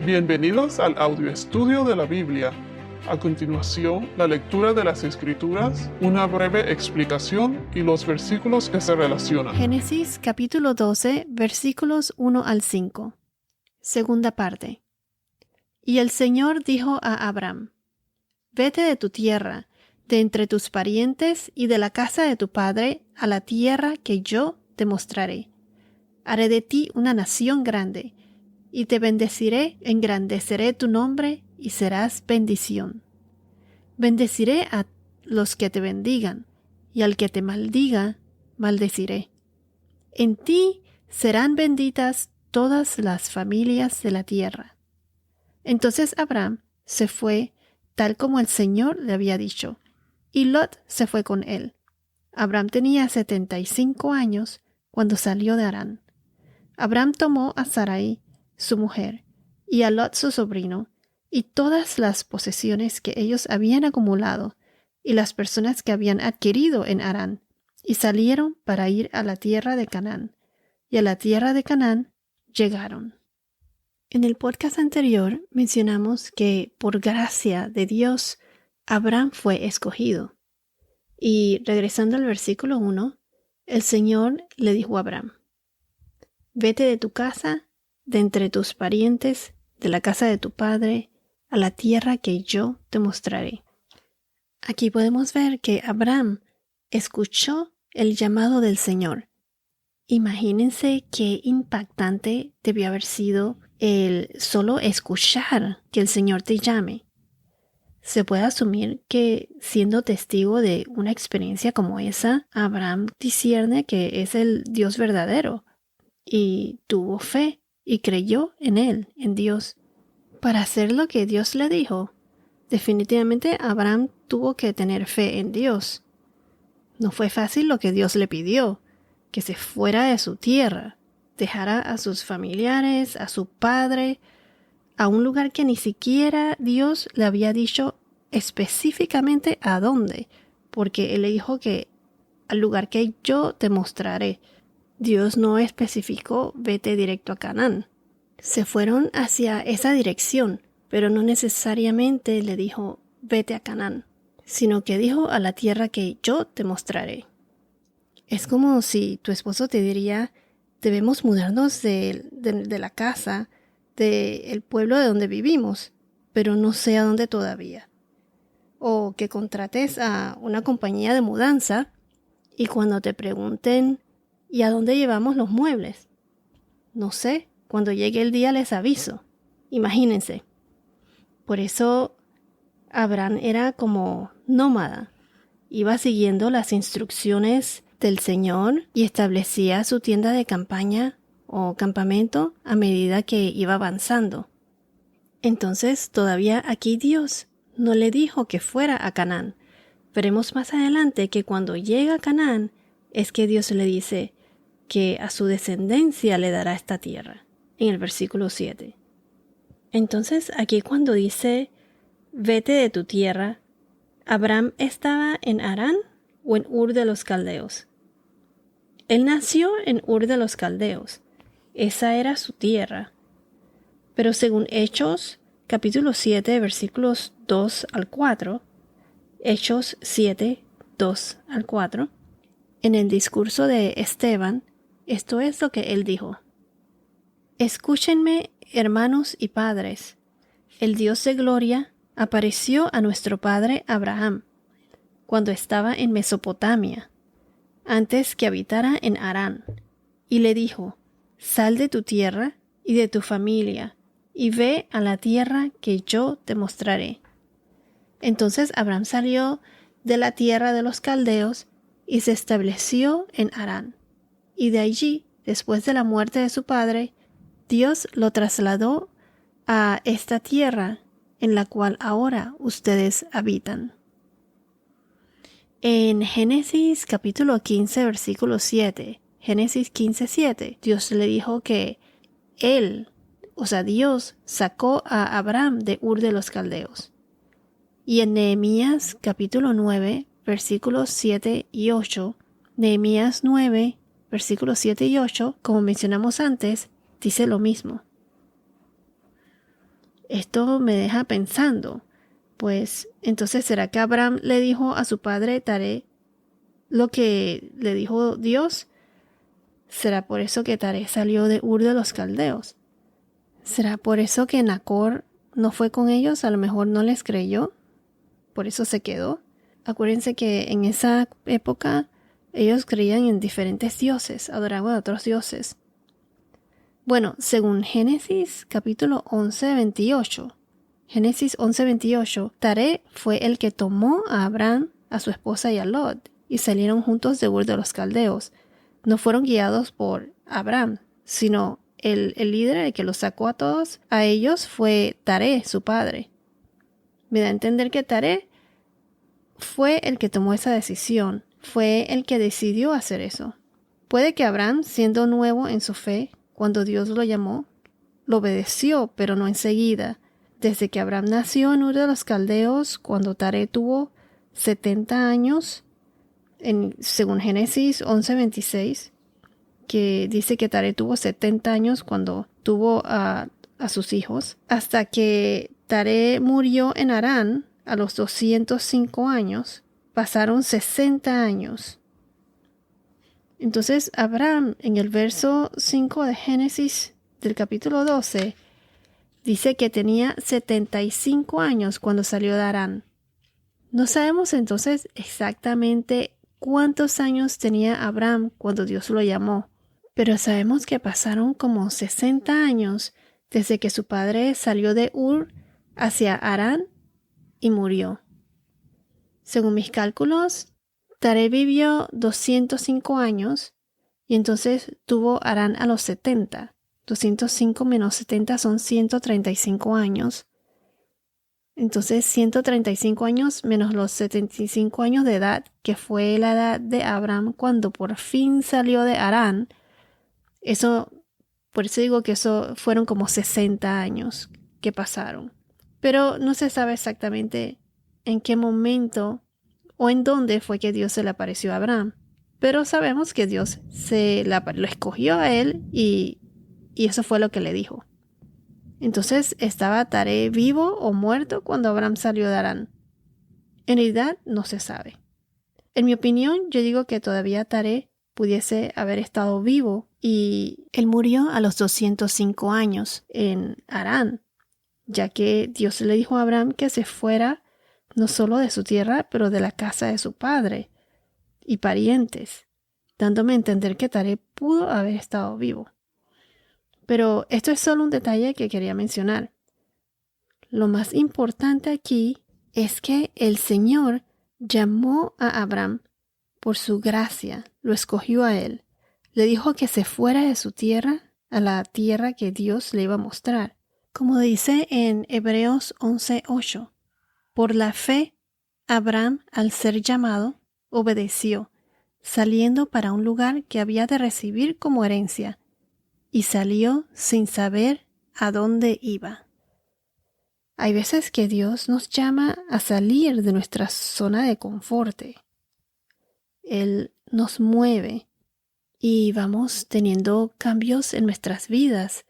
Bienvenidos al audio estudio de la Biblia. A continuación, la lectura de las Escrituras, una breve explicación y los versículos que se relacionan. Génesis capítulo 12, versículos 1 al 5. Segunda parte. Y el Señor dijo a Abram: Vete de tu tierra, de entre tus parientes y de la casa de tu padre, a la tierra que yo te mostraré. Haré de ti una nación grande, y te bendeciré, engrandeceré tu nombre, y serás bendición. Bendeciré a los que te bendigan, y al que te maldiga, maldeciré. En ti serán benditas todas las familias de la tierra. Entonces Abram se fue tal como el Señor le había dicho, y Lot se fue con él. Abram tenía 75 años cuando salió de Harán. Abram tomó a Sarai, su mujer, y a Lot su sobrino, y todas las posesiones que ellos habían acumulado, y las personas que habían adquirido en Harán, y salieron para ir a la tierra de Canaán. Y a la tierra de Canaán llegaron. En el podcast anterior mencionamos que por gracia de Dios, Abram fue escogido. Y regresando al versículo 1, el Señor le dijo a Abram: Vete de tu casa, de entre tus parientes, de la casa de tu padre, a la tierra que yo te mostraré. Aquí podemos ver que Abram escuchó el llamado del Señor. Imagínense qué impactante debió haber sido el solo escuchar que el Señor te llame. Se puede asumir que, siendo testigo de una experiencia como esa, Abraham discierne que es el Dios verdadero y tuvo fe y creyó en él, en Dios. Para hacer lo que Dios le dijo, definitivamente Abraham tuvo que tener fe en Dios. No fue fácil lo que Dios le pidió, que se fuera de su tierra, dejara a sus familiares, a su padre, a un lugar que ni siquiera Dios le había dicho específicamente a dónde, porque Él le dijo que al lugar que yo te mostraré. Dios no especificó vete directo a Canaán. Se fueron hacia esa dirección, pero no necesariamente le dijo vete a Canaán, sino que dijo a la tierra que yo te mostraré. Es como si tu esposo te diría: debemos mudarnos de la casa, del pueblo de donde vivimos, pero no sé a dónde todavía. O que contrates a una compañía de mudanza y cuando te pregunten ¿y a dónde llevamos los muebles? No sé, cuando llegue el día les aviso. Imagínense. Por eso Abraham era como nómada. Iba siguiendo las instrucciones del Señor y establecía su tienda de campaña o campamento a medida que iba avanzando. Entonces todavía aquí Dios no le dijo que fuera a Canaán. Veremos más adelante que cuando llega a Canaán es que Dios le dice que a su descendencia le dará esta tierra, en el versículo 7. Entonces aquí cuando dice vete de tu tierra, ¿Abraham estaba en Harán o en Ur de los Caldeos? Él nació en Ur de los Caldeos. Esa era su tierra. Pero según Hechos, capítulo 7, versículos 2 al 4, Hechos 7, 2 al 4, en el discurso de Esteban, esto es lo que él dijo: Escúchenme, hermanos y padres. El Dios de gloria apareció a nuestro padre Abraham cuando estaba en Mesopotamia, antes que habitara en Harán, y le dijo: Sal de tu tierra y de tu familia, y ve a la tierra que yo te mostraré. Entonces Abraham salió de la tierra de los caldeos y se estableció en Harán. Y de allí, después de la muerte de su padre, Dios lo trasladó a esta tierra en la cual ahora ustedes habitan. En Génesis capítulo 15, versículo 7, Génesis 15, 7, Dios le dijo que Dios sacó a Abraham de Ur de los Caldeos. Y en Nehemías capítulo 9, versículos 7 y 8, Nehemías 9, versículos 7 y 8, como mencionamos antes, dice lo mismo. Esto me deja pensando, pues entonces ¿será que Abraham le dijo a su padre Taré lo que le dijo Dios? ¿Será por eso que Taré salió de Ur de los Caldeos? ¿Será por eso que Nacor no fue con ellos? A lo mejor no les creyó, por eso se quedó. Acuérdense que en esa época ellos creían en diferentes dioses, adoraban a otros dioses. Bueno, según Génesis capítulo 11:28, Génesis 11:28, Taré fue el que tomó a Abraham, a su esposa y a Lot, y salieron juntos de Ur de los Caldeos. No fueron guiados por Abraham, sino el líder, el que los sacó a todos, a ellos fue Taré, su padre. Me da a entender que Taré fue el que tomó esa decisión, fue el que decidió hacer eso. Puede que Abraham, siendo nuevo en su fe, cuando Dios lo llamó, lo obedeció, pero no enseguida. Desde que Abraham nació en Ur de los Caldeos, cuando Taré tuvo 70 años, según Génesis 11:26, que dice que Taré tuvo 70 años cuando tuvo a sus hijos, hasta que Taré murió en Harán a los 205 años, pasaron 60 años. Entonces Abraham, en el verso 5 de Génesis del capítulo 12, dice que tenía 75 años cuando salió de Harán. No sabemos entonces exactamente cuántos años tenía Abraham cuando Dios lo llamó, pero sabemos que pasaron como 60 años desde que su padre salió de Ur hacia Harán y murió. Según mis cálculos, Taré vivió 205 años y entonces tuvo Harán a los 70. 205 menos 70 son 135 años. Entonces 135 años menos los 75 años de edad, que fue la edad de Abraham cuando por fin salió de Harán. Por eso digo que eso fueron como 60 años que pasaron. Pero no se sabe exactamente en qué momento o en dónde fue que Dios se le apareció a Abraham. Pero sabemos que Dios lo escogió a él y eso fue lo que le dijo. Entonces, ¿estaba Taré vivo o muerto cuando Abraham salió de Harán? En realidad no se sabe. En mi opinión, yo digo que todavía Taré pudiese haber estado vivo y él murió a los 205 años en Harán, ya que Dios le dijo a Abraham que se fuera no solo de su tierra, pero de la casa de su padre y parientes, dándome a entender que Taré pudo haber estado vivo. Pero esto es solo un detalle que quería mencionar. Lo más importante aquí es que el Señor llamó a Abraham por su gracia, lo escogió a él. Le dijo que se fuera de su tierra a la tierra que Dios le iba a mostrar. Como dice en Hebreos 11:8, por la fe, Abraham, al ser llamado, obedeció, saliendo para un lugar que había de recibir como herencia, y salió sin saber a dónde iba. Hay veces que Dios nos llama a salir de nuestra zona de confort. Él nos mueve y vamos teniendo cambios en nuestras vidas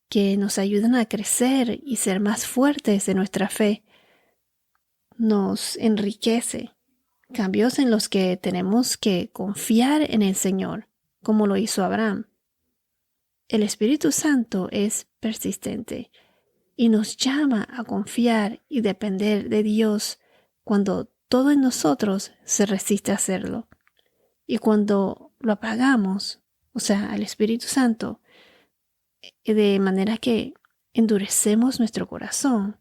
que nos ayudan a crecer y ser más fuertes en nuestra fe. Nos enriquece. Cambios en los que tenemos que confiar en el Señor, como lo hizo Abraham. El Espíritu Santo es persistente y nos llama a confiar y depender de Dios cuando todo en nosotros se resiste a hacerlo. Y cuando lo apagamos, o sea, al Espíritu Santo, de manera que endurecemos nuestro corazón,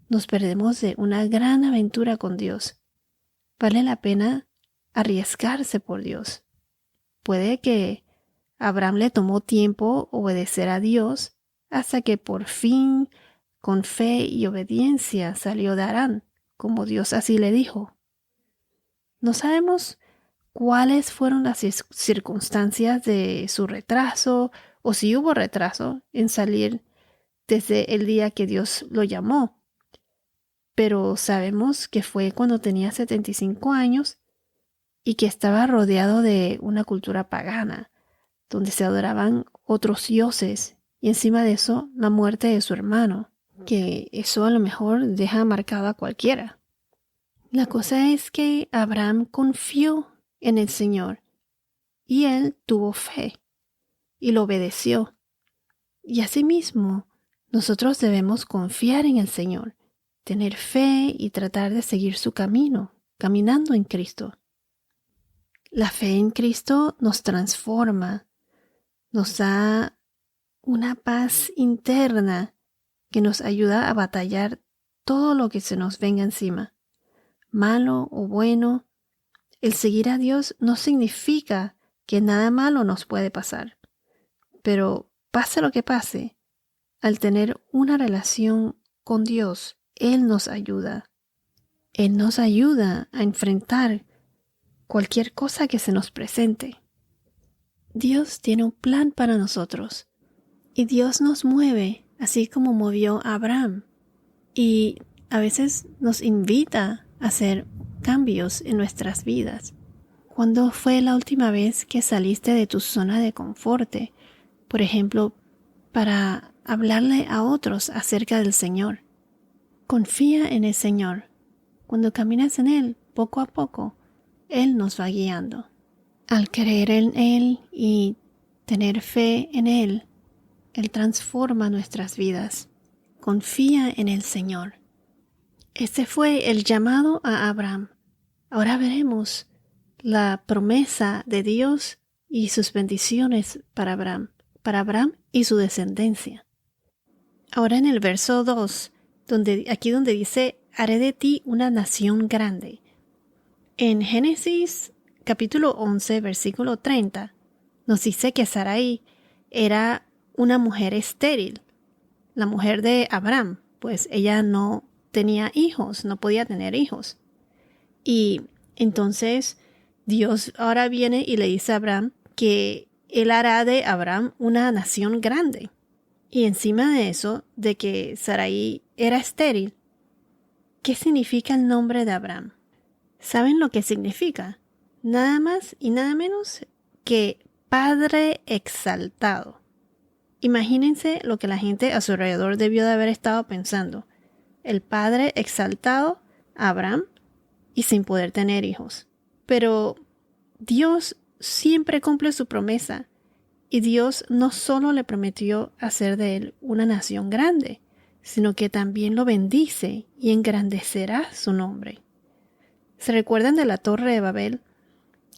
nos perdemos de una gran aventura con Dios. Vale la pena arriesgarse por Dios. Puede que Abraham le tomó tiempo obedecer a Dios hasta que por fin, con fe y obediencia, salió de Harán, como Dios así le dijo. No sabemos cuáles fueron las circunstancias de su retraso o si hubo retraso en salir desde el día que Dios lo llamó. Pero sabemos que fue cuando tenía 75 años y que estaba rodeado de una cultura pagana, donde se adoraban otros dioses y encima de eso la muerte de su hermano. que eso a lo mejor deja marcado a cualquiera. La cosa es que Abraham confió en el Señor y él tuvo fe y lo obedeció. Y asimismo, nosotros debemos confiar en el Señor, tener fe y tratar de seguir su camino, caminando en Cristo. La fe en Cristo nos transforma, nos da una paz interna que nos ayuda a batallar todo lo que se nos venga encima, malo o bueno. El seguir a Dios no significa que nada malo nos puede pasar, pero pase lo que pase, al tener una relación con Dios, Él nos ayuda. Él nos ayuda a enfrentar cualquier cosa que se nos presente. Dios tiene un plan para nosotros y Dios nos mueve así como movió a Abraham, y a veces nos invita a hacer cambios en nuestras vidas. ¿Cuándo fue la última vez que saliste de tu zona de confort? Por ejemplo, para hablarle a otros acerca del Señor. Confía en el Señor. Cuando caminas en Él, poco a poco, Él nos va guiando. Al creer en Él y tener fe en Él, Él transforma nuestras vidas. Confía en el Señor. Este fue el llamado a Abraham. Ahora veremos la promesa de Dios y sus bendiciones para Abraham y su descendencia. Ahora en el verso 2, aquí donde dice, haré de ti una nación grande. En Génesis capítulo 11, versículo 30, nos dice que Sarai era una mujer estéril, la mujer de Abraham, pues ella no tenía hijos, no podía tener hijos. Y entonces Dios ahora viene y le dice a Abraham que Él hará de Abraham una nación grande. Y encima de eso, de que Sarai era estéril, ¿qué significa el nombre de Abraham? ¿Saben lo que significa? Nada más y nada menos que Padre exaltado. Imagínense lo que la gente a su alrededor debió de haber estado pensando. El Padre exaltado, Abraham, y sin poder tener hijos. Pero Dios siempre cumple su promesa, y Dios no solo le prometió hacer de él una nación grande, sino que también lo bendice y engrandecerá su nombre. ¿Se recuerdan de la Torre de Babel?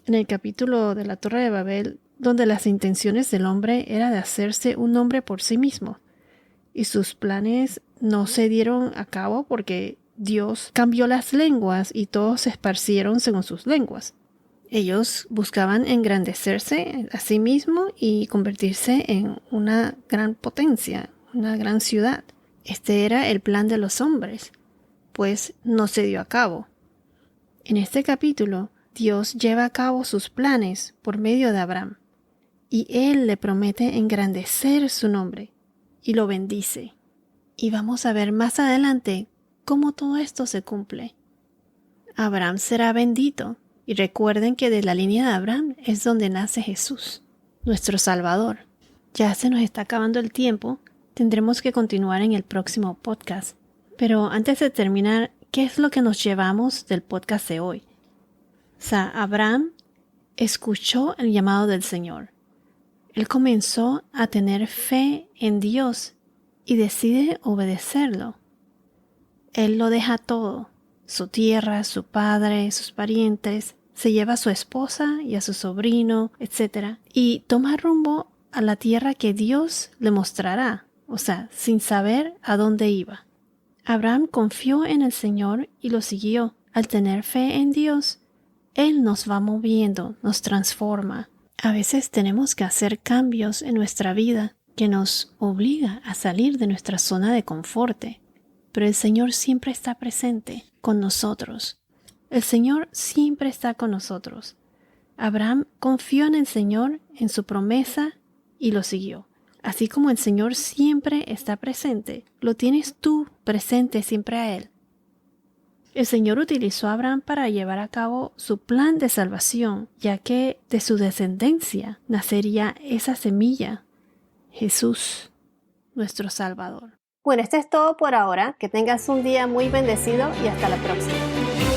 En el capítulo de la Torre de Babel, donde las intenciones del hombre era de hacerse un nombre por sí mismo, y sus planes no se dieron a cabo porque Dios cambió las lenguas y todos se esparcieron según sus lenguas. Ellos buscaban engrandecerse a sí mismos y convertirse en una gran potencia, una gran ciudad. Este era el plan de los hombres, pues no se dio a cabo. En este capítulo, Dios lleva a cabo sus planes por medio de Abraham, y Él le promete engrandecer su nombre, y lo bendice. Y vamos a ver más adelante cómo todo esto se cumple. Abraham será bendito, y recuerden que de la línea de Abraham es donde nace Jesús, nuestro Salvador. Ya se nos está acabando el tiempo, tendremos que continuar en el próximo podcast. Pero antes de terminar, ¿qué es lo que nos llevamos del podcast de hoy? Abraham escuchó el llamado del Señor. Él comenzó a tener fe en Dios y decide obedecerlo. Él lo deja todo, su tierra, su padre, sus parientes, se lleva a su esposa y a su sobrino, etc. y toma rumbo a la tierra que Dios le mostrará, sin saber a dónde iba. Abraham confió en el Señor y lo siguió. Al tener fe en Dios, Él nos va moviendo, nos transforma. A veces tenemos que hacer cambios en nuestra vida que nos obliga a salir de nuestra zona de confort, pero el Señor siempre está presente con nosotros. El Señor siempre está con nosotros. Abraham confió en el Señor, en su promesa, y lo siguió. Así como el Señor siempre está presente, lo tienes tú presente siempre a Él. El Señor utilizó a Abraham para llevar a cabo su plan de salvación, ya que de su descendencia nacería esa semilla, Jesús, nuestro Salvador. Bueno, esto es todo por ahora. Que tengas un día muy bendecido y hasta la próxima.